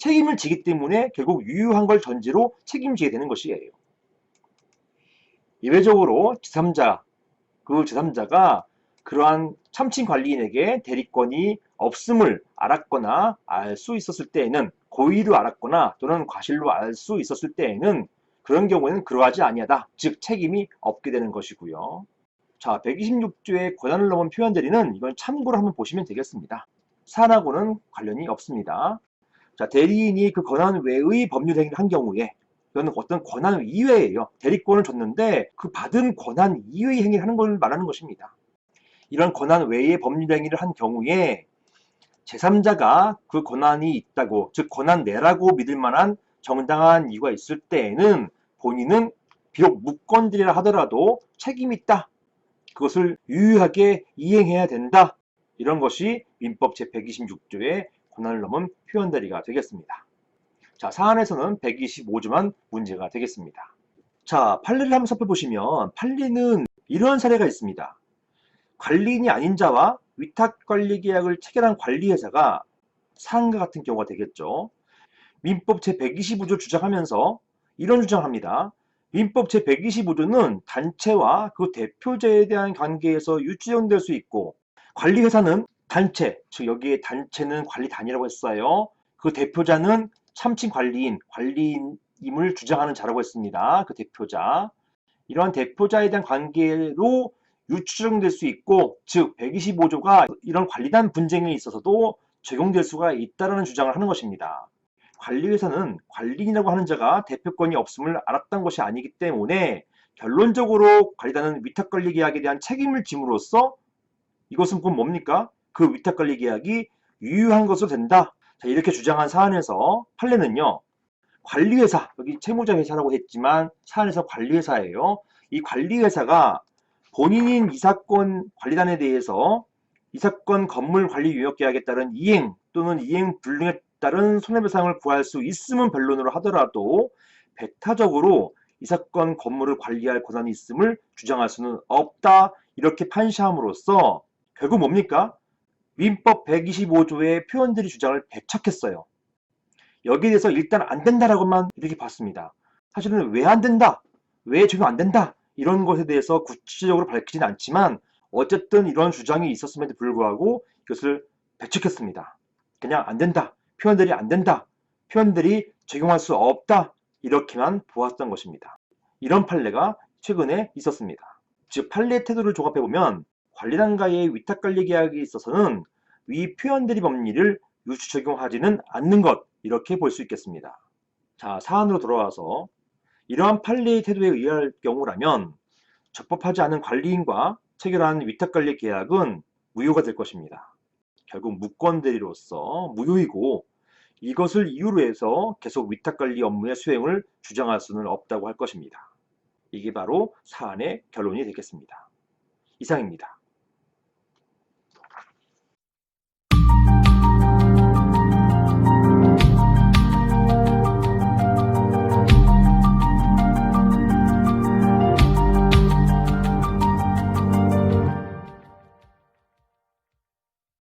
책임을 지기 때문에 결국 유효한 걸 전제로 책임지게 되는 것이에요. 예외적으로 그 제3자가 그러한 참친 관리인에게 대리권이 없음을 알았거나 알 수 있었을 때에는, 고의로 알았거나 또는 과실로 알 수 있었을 때에는 그런 경우에는 그러하지 아니하다, 즉 책임이 없게 되는 것이고요. 자, 126조의 권한을 넘은 표현대리는 이건 참고로 한번 보시면 되겠습니다. 사안하고는 관련이 없습니다. 자, 대리인이 그 권한 외의 법률 행위를 한 경우에, 이거는 어떤 권한 이외예요. 대리권을 줬는데 그 받은 권한 이외의 행위를 하는 걸 말하는 것입니다. 이런 권한 외의 법률 행위를 한 경우에 제3자가 그 권한이 있다고, 즉 권한 내라고 믿을 만한 정당한 이유가 있을 때에는 본인은 비록 무권들이라 하더라도 책임이 있다, 그것을 유효하게 이행해야 된다, 이런 것이 민법 제126조의 권한을 넘은 표현대리가 되겠습니다. 자, 사안에서는 125조만 문제가 되겠습니다. 자, 판례를 한번 살펴보시면 판례는 이러한 사례가 있습니다. 관리인이 아닌 자와 위탁관리계약을 체결한 관리회사가 사안과 같은 경우가 되겠죠. 민법 제125조 주장하면서 이런 주장을 합니다. 민법 제125조는 단체와 그 대표자에 대한 관계에서 유추정될 수 있고, 관리회사는 단체, 즉 여기에 단체는 관리단이라고 했어요. 그 대표자는 참친 관리인임을 주장하는 자라고 했습니다. 그 대표자. 이러한 대표자에 대한 관계로 유추정될 수 있고, 즉 125조가 이런 관리단 분쟁에 있어서도 적용될 수가 있다는 주장을 하는 것입니다. 관리회사는 관리인이라고 하는 자가 대표권이 없음을 알았던 것이 아니기 때문에 결론적으로 관리단은 위탁관리계약에 대한 책임을 짐으로써 이것은 곧 뭡니까? 그 위탁관리계약이 유효한 것으로 된다. 자, 이렇게 주장한 사안에서 판례는요, 관리회사, 여기 채무자 회사라고 했지만 사안에서 관리회사예요. 이 관리회사가 본인인 이 사건 관리단에 대해서 이 사건 건물 관리 유역 계약에 따른 이행 또는 이행 불능에 따른 손해배상을 구할 수 있음은 변론으로 하더라도 배타적으로 이 사건 건물을 관리할 권한이 있음을 주장할 수는 없다, 이렇게 판시함으로써 결국 뭡니까? 민법 125조의 표현들이 주장을 배척했어요. 여기에 대해서 일단 안 된다라고만 이렇게 봤습니다. 사실은 왜 안 된다, 왜 적용 안 된다, 이런 것에 대해서 구체적으로 밝히진 않지만 어쨌든 이런 주장이 있었음에도 불구하고 이것을 배척했습니다. 그냥 안 된다, 표현들이 안 된다, 표현들이 적용할 수 없다, 이렇게만 보았던 것입니다. 이런 판례가 최근에 있었습니다. 즉 판례 태도를 종합해보면 관리단과의 위탁관리 계약에 있어서는 위 표현들이 법리를 유추 적용하지는 않는 것, 이렇게 볼 수 있겠습니다. 자, 사안으로 돌아와서 이러한 판례의 태도에 의할 경우라면 적법하지 않은 관리인과 체결한 위탁관리 계약은 무효가 될 것입니다. 결국 무권대리로서 무효이고, 이것을 이유로 해서 계속 위탁관리 업무의 수행을 주장할 수는 없다고 할 것입니다. 이게 바로 사안의 결론이 되겠습니다. 이상입니다.